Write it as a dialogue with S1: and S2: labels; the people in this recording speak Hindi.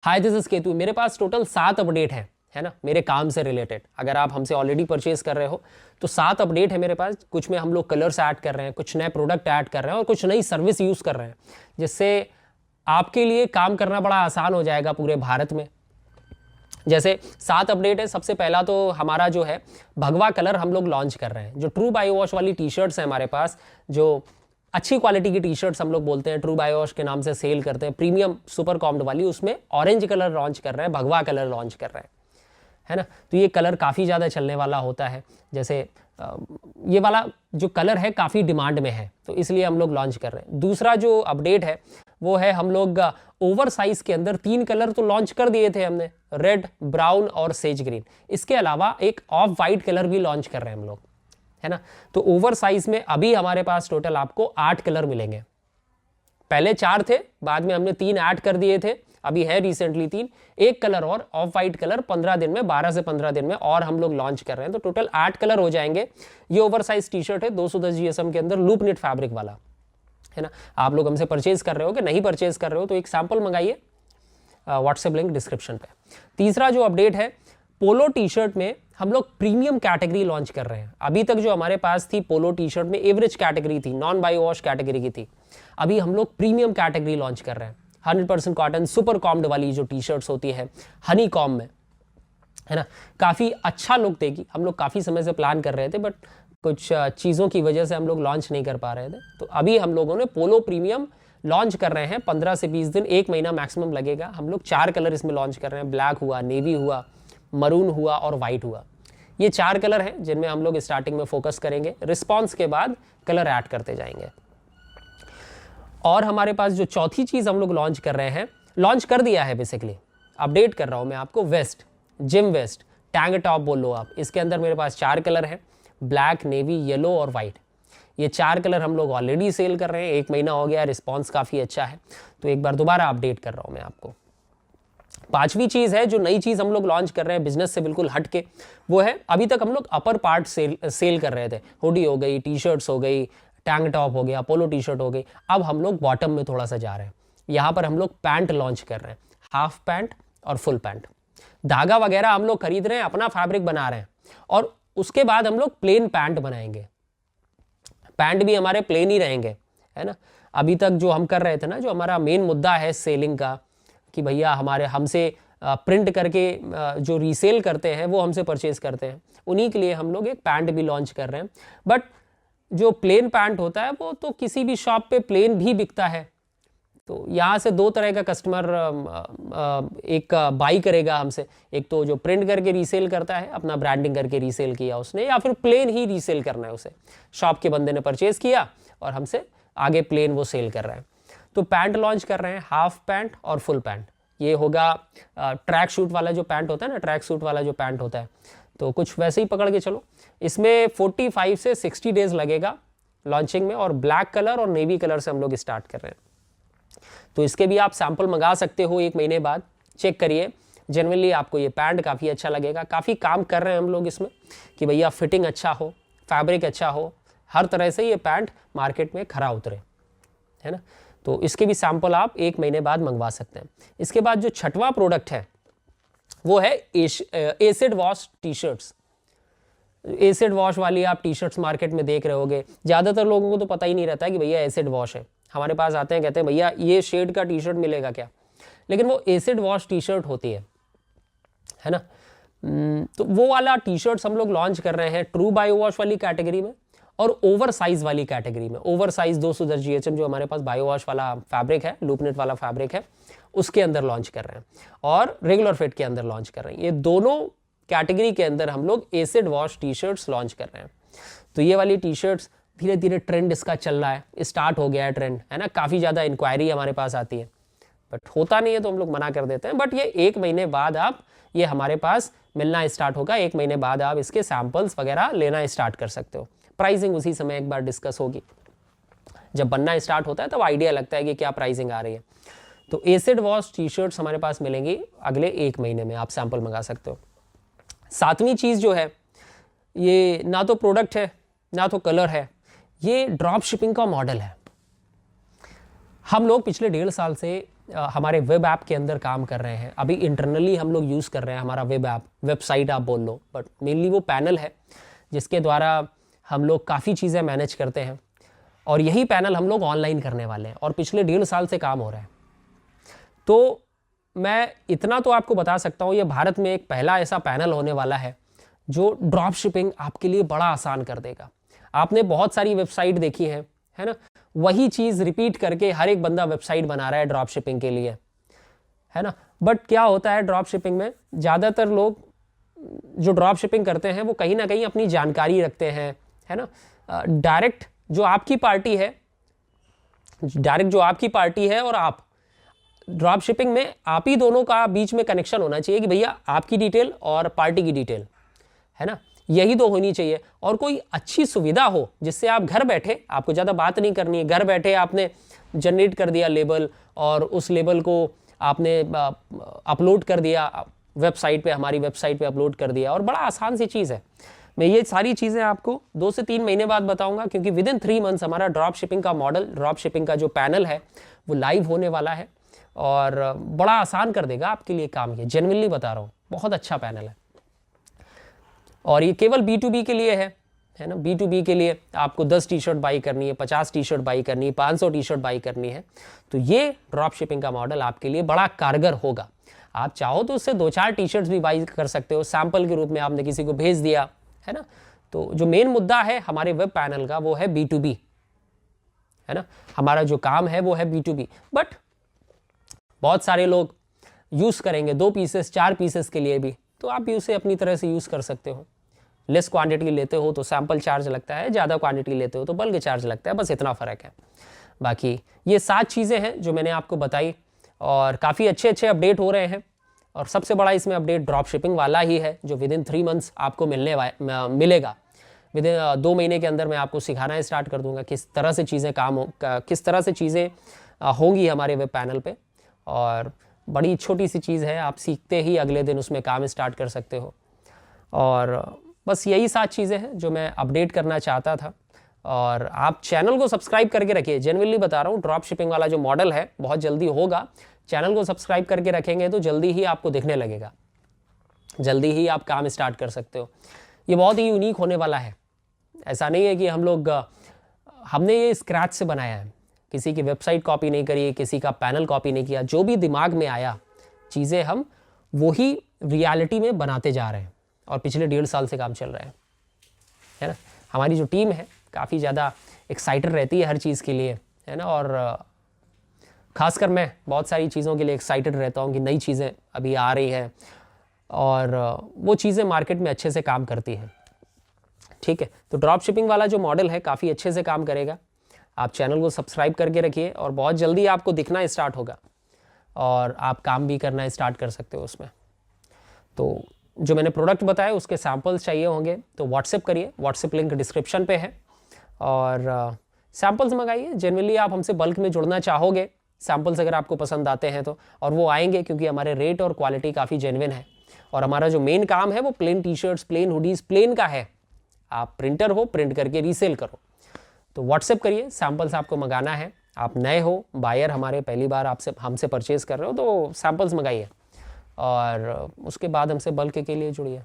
S1: Hi this is Ketu. मेरे पास टोटल 7 अपडेट है ना, मेरे काम से रिलेटेड। अगर आप हमसे ऑलरेडी परचेज कर रहे हो तो 7 अपडेट है मेरे पास। कुछ में हम लोग कलर्स ऐड कर रहे हैं, कुछ नए प्रोडक्ट ऐड कर रहे हैं और कुछ नई सर्विस यूज़ कर रहे हैं, जिससे आपके लिए काम करना बड़ा आसान हो जाएगा पूरे भारत में। जैसे 7 अपडेट है। सबसे पहला तो हमारा जो है भगवा कलर हम लोग लॉन्च कर रहे हैं। जो ट्रू बायो वॉश वाली टी शर्ट्स हैं हमारे पास, जो अच्छी क्वालिटी की टी शर्ट्स हम लोग बोलते हैं, ट्रू बायो वॉश के नाम से सेल करते हैं, प्रीमियम सुपर कॉम्ड वाली, उसमें ऑरेंज कलर लॉन्च कर रहे हैं, भगवा कलर लॉन्च कर रहे हैं, है ना। तो ये कलर काफ़ी ज़्यादा चलने वाला होता है। जैसे ये वाला जो कलर है काफ़ी डिमांड में है, तो इसलिए हम लोग लॉन्च कर रहे हैं। दूसरा जो अपडेट है वो है, हम लोग ओवर साइज के अंदर 3 कलर तो लॉन्च कर दिए थे हमने, रेड, ब्राउन और सेज ग्रीन। इसके अलावा एक ऑफ वाइट कलर भी लॉन्च कर रहे हैं हम लोग, है ना। तो ओवर साइज में अभी हमारे पास टोटल आपको 8 कलर मिलेंगे। पहले 4 थे, बाद में हमने 3 ऐड कर दिए थे, अभी है रिसेंटली 3। एक कलर और ऑफ वाइट कलर 15 दिन में, 12 से 15 दिन में और हम लोग लॉन्च कर रहे हैं। तो टोटल 8 कलर हो जाएंगे। ये ओवर साइज टी शर्ट है 210 GSM के अंदर, लूप निट फैब्रिक वाला, है ना। आप लोग हमसे परचेज कर रहे हो कि नहीं परचेज कर रहे हो तो एक सैंपल मंगाइए, व्हाट्सएप लिंक डिस्क्रिप्शन पे। तीसरा जो अपडेट है, पोलो टी शर्ट में हम लोग प्रीमियम कैटेगरी लॉन्च कर रहे हैं। अभी तक जो हमारे पास थी पोलो टी शर्ट में एवरेज कैटेगरी थी, नॉन बायो वॉश कैटेगरी की थी। अभी हम लोग प्रीमियम कैटेगरी लॉन्च कर रहे हैं। 100% कॉटन सुपर कॉम्ड वाली जो टी शर्ट्स होती है हनी कॉम में, है ना, काफ़ी अच्छा लुक देगी। हम लोग काफ़ी समय से प्लान कर रहे थे, बट कुछ चीज़ों की वजह से हम लोग लॉन्च नहीं कर पा रहे थे। तो अभी हम लोगों ने पोलो प्रीमियम लॉन्च कर रहे हैं। 15 से 20 दिन, 1 महीना मैक्सिमम लगेगा। हम लोग 4 कलर इसमें लॉन्च कर रहे हैं, ब्लैक हुआ, नेवी हुआ, मरून हुआ और वाइट हुआ। ये 4 कलर हैं जिनमें हम लोग स्टार्टिंग में फोकस करेंगे, रिस्पॉन्स के बाद कलर ऐड करते जाएंगे। और हमारे पास जो चौथी चीज़ हम लोग लॉन्च कर रहे हैं, लॉन्च कर दिया है बेसिकली, अपडेट कर रहा हूँ मैं आपको, vest, gym vest, tank top बोलो आप। इसके अंदर मेरे पास 4 कलर हैं, ब्लैक, नेवी, येलो और वाइट। ये 4 कलर हम लोग ऑलरेडी सेल कर रहे हैं, 1 महीना हो गया, रिस्पॉन्स काफ़ी अच्छा है। तो एक बार दोबारा अपडेट कर रहा हूँ मैं आपको। 5वीं चीज़ है, जो नई चीज़ हम लोग लॉन्च कर रहे हैं बिजनेस से बिल्कुल हट के, वो है, अभी तक हम लोग अपर पार्ट सेल कर रहे थे। हुडी हो गई, टी शर्ट्स हो गई, टैंक टॉप हो गया, पोलो टी शर्ट हो गई। अब हम लोग बॉटम में थोड़ा सा जा रहे हैं। यहाँ पर हम लोग पैंट लॉन्च कर रहे हैं, हाफ पैंट और फुल पैंट। धागा वगैरह हम लोग खरीद रहे हैं, अपना फैब्रिक बना रहे हैं, और उसके बाद हम लोग प्लेन पैंट बनाएंगे। पैंट भी हमारे प्लेन ही रहेंगे, है ना। अभी तक जो हम कर रहे थे ना, जो हमारा मेन मुद्दा है सेलिंग का, कि भैया हमारे हमसे प्रिंट करके जो रीसेल करते हैं वो हमसे परचेज करते हैं, उन्हीं के लिए हम लोग एक पैंट भी लॉन्च कर रहे हैं। बट जो प्लेन पैंट होता है वो तो किसी भी शॉप पे प्लेन भी बिकता है। तो यहाँ से 2 तरह का कस्टमर एक बाई करेगा हमसे, एक तो जो प्रिंट करके रीसेल करता है, अपना ब्रांडिंग करके रीसेल किया उसने, या फिर प्लेन ही रीसेल करना है उसे, शॉप के बंदे ने परचेज किया और हमसे आगे प्लेन वो सेल कर रहा है। तो पैंट लॉन्च कर रहे हैं, हाफ पैंट और फुल पैंट। ये होगा ट्रैक सूट वाला जो पैंट होता है ना, ट्रैक सूट वाला जो पैंट होता है, तो कुछ वैसे ही पकड़ के चलो। इसमें 45 से 60 डेज लगेगा लॉन्चिंग में, और ब्लैक कलर और नेवी कलर से हम लोग स्टार्ट कर रहे हैं। तो इसके भी आप सैंपल मंगा सकते हो 1 महीने बाद, चेक करिए। जनरली आपको ये पैंट काफ़ी अच्छा लगेगा। काफ़ी काम कर रहे हैं हम लोग इसमें कि भैया फिटिंग अच्छा हो, फैब्रिक अच्छा हो, हर तरह से ये पैंट मार्केट में खरा उतरे, है ना। तो इसके भी सैंपल आप 1 महीने बाद मंगवा सकते हैं। इसके बाद जो 6वां प्रोडक्ट है वो है acid wash T shirts. Acid wash वाली आप टी शर्ट्स मार्केट में देख रहे होगे। ज़्यादातर लोगों को तो पता ही नहीं रहता है कि भैया एसिड वॉश है। हमारे पास आते हैं, कहते हैं भैया ये शेड का टी शर्ट मिलेगा क्या, लेकिन वो एसिड वॉश टी शर्ट होती है ना। तो वो वाला टी शर्ट्स हम लोग लॉन्च कर रहे हैं ट्रू बायो वॉश वाली कैटेगरी में और ओवर साइज वाली कैटेगरी में। ओवर साइज 210 GHM जो हमारे पास बायो वॉश वाला फैब्रिक है, लूपनेट वाला फैब्रिक है, उसके अंदर लॉन्च कर रहे हैं, और रेगुलर फिट के अंदर लॉन्च कर रहे हैं। ये दोनों कैटेगरी के अंदर हम लोग acid wash T shirts launch कर रहे हैं। तो ये वाली टी शर्ट्स धीरे धीरे ट्रेंड इसका चल रहा है, स्टार्ट हो गया है ट्रेंड, है ना। काफ़ी ज़्यादा इंक्वायरी हमारे पास आती है, बट होता नहीं है तो हम लोग मना कर देते हैं। बट ये 1 महीने बाद आप ये हमारे पास मिलना स्टार्ट होगा। 1 महीने बाद आप इसके सैंपल्स वगैरह लेना स्टार्ट कर सकते हो। प्राइसिंग उसी समय एक बार डिस्कस होगी, जब बनना स्टार्ट होता है तब आइडिया लगता है कि क्या प्राइसिंग आ रही है। तो एसिड वॉश टी शर्ट्स हमारे पास मिलेंगी अगले 1 महीने में, आप सैंपल मंगा सकते हो। 7वीं चीज़ जो है, ये ना तो प्रोडक्ट है ना तो कलर है, ये ड्रॉप शिपिंग का मॉडल है। हम लोग पिछले 1.5 साल से हमारे वेब ऐप के अंदर काम कर रहे हैं। अभी इंटरनली हम लोग यूज़ कर रहे हैं हमारा वेब ऐप, वेबसाइट आप बोल लो, बट मेनली वो पैनल है जिसके द्वारा हम लोग काफ़ी चीज़ें मैनेज करते हैं। और यही पैनल हम लोग ऑनलाइन करने वाले हैं और पिछले 1.5 साल से काम हो रहा है। तो मैं इतना तो आपको बता सकता हूँ, ये भारत में एक पहला ऐसा पैनल होने वाला है जो ड्रॉप शिपिंग आपके लिए बड़ा आसान कर देगा। आपने बहुत सारी वेबसाइट देखी है ना, वही चीज़ रिपीट करके हर एक बंदा वेबसाइट बना रहा है ड्रॉप शिपिंग के लिए, है ना। बट क्या होता है ड्रॉप शिपिंग में, ज़्यादातर लोग जो ड्रॉप शिपिंग करते हैं वो कहीं ना कहीं अपनी जानकारी रखते हैं, है ना। डायरेक्ट जो आपकी पार्टी है और आप, ड्रॉप शिपिंग में आप ही दोनों का बीच में कनेक्शन होना चाहिए कि भैया आपकी डिटेल और पार्टी की डिटेल, है ना, यही तो होनी चाहिए। और कोई अच्छी सुविधा हो जिससे आप घर बैठे, आपको ज़्यादा बात नहीं करनी है, घर बैठे आपने जनरेट कर दिया लेबल और उस लेबल को आपने अपलोड कर दिया वेबसाइट पे, हमारी वेबसाइट पे अपलोड कर दिया, और बड़ा आसान सी चीज़ है। मैं ये सारी चीज़ें आपको 2 से 3 महीने बाद बताऊंगा, क्योंकि विद इन 3 मंथ्स हमारा ड्रॉप शिपिंग का मॉडल, ड्रॉप शिपिंग का जो पैनल है वो लाइव होने वाला है और बड़ा आसान कर देगा आपके लिए काम। ये जेन्युइनली बता रहा हूँ, बहुत अच्छा पैनल है। और ये केवल B2B के लिए है ना। B2B के लिए आपको 10 टी-शर्ट बाई करनी है, 50 टी-शर्ट बाई करनी है, 500 टी-शर्ट बाई करनी है, तो ये ड्रॉप शिपिंग का मॉडल आपके लिए बड़ा कारगर होगा। आप चाहो तो उससे 2-4 टी-शर्ट्स भी बाई कर सकते हो, सैंपल के रूप में आपने किसी को भेज दिया, है ना। तो जो मेन मुद्दा है हमारे वेब पैनल का वो है B2B, है ना। हमारा जो काम है वो है B2B, बट बहुत सारे लोग यूज़ करेंगे 2 पीसेस 4 पीसेस के लिए भी, तो आप भी उसे अपनी तरह से यूज़ कर सकते हो। लेस क्वांटिटी लेते हो तो सैंपल चार्ज लगता है, ज़्यादा क्वांटिटी लेते हो तो बल्क चार्ज लगता है, बस इतना फ़र्क है। बाकी ये 7 चीज़ें हैं जो मैंने आपको बताई और काफ़ी अच्छे अपडेट हो रहे हैं। और सबसे बड़ा इसमें अपडेट ड्रॉप शिपिंग वाला ही है जो विद इन 3 मंथ्स आपको मिलेगा। विद इन 2 महीने के अंदर मैं आपको सिखाना स्टार्ट कर दूंगा किस तरह से चीज़ें होंगी हमारे वेब पैनल पे। और बड़ी छोटी सी चीज़ है, आप सीखते ही अगले दिन उसमें काम स्टार्ट कर सकते हो। और बस यही 7 चीज़ें हैं जो मैं अपडेट करना चाहता था। और आप चैनल को सब्सक्राइब करके रखिए, जेन्युइनली बता रहा हूँ, ड्रॉप शिपिंग वाला जो मॉडल है बहुत जल्दी होगा। चैनल को सब्सक्राइब करके रखेंगे तो जल्दी ही आपको दिखने लगेगा, जल्दी ही आप काम स्टार्ट कर सकते हो। ये बहुत ही यूनिक होने वाला है। ऐसा नहीं है कि हमने ये स्क्रैच से बनाया है, किसी की वेबसाइट कॉपी नहीं करी, किसी का पैनल कॉपी नहीं किया। जो भी दिमाग में आया चीज़ें हम वही रियलिटी में बनाते जा रहे हैं और पिछले 1.5 साल से काम चल रहा है ना। हमारी जो टीम है काफ़ी ज़्यादा एक्साइटेड रहती है हर चीज़ के लिए, है ना। और ख़ासकर मैं बहुत सारी चीज़ों के लिए एक्साइटेड रहता हूँ कि नई चीज़ें अभी आ रही हैं और वो चीज़ें मार्केट में अच्छे से काम करती हैं, ठीक है। तो ड्रॉप शिपिंग वाला जो मॉडल है काफ़ी अच्छे से काम करेगा। आप चैनल को सब्सक्राइब करके रखिए और बहुत जल्दी आपको दिखना स्टार्ट होगा और आप काम भी करना स्टार्ट कर सकते हो उसमें। तो जो मैंने प्रोडक्ट बताया उसके सैम्पल्स चाहिए होंगे तो व्हाट्सएप करिए, व्हाट्सएप लिंक डिस्क्रिप्शन पे है और सैम्पल्स मंगाइए। जनरली आप हमसे बल्क में जुड़ना चाहोगे, सैम्पल्स अगर आपको पसंद आते हैं तो, और वो आएंगे क्योंकि हमारे रेट और क्वालिटी काफ़ी जेन्युइन है। और हमारा जो मेन काम है वो plain t-shirts, plain hoodies, plain का है। आप प्रिंटर हो, प्रिंट करके रीसेल करो। तो व्हाट्सएप करिए, सैम्पल्स आपको मंगाना है। आप नए हो, बायर हमारे पहली बार हमसे परचेज़ कर रहे हो तो सैम्पल्स मंगाइए और उसके बाद हमसे बल्क के लिए जुड़िए।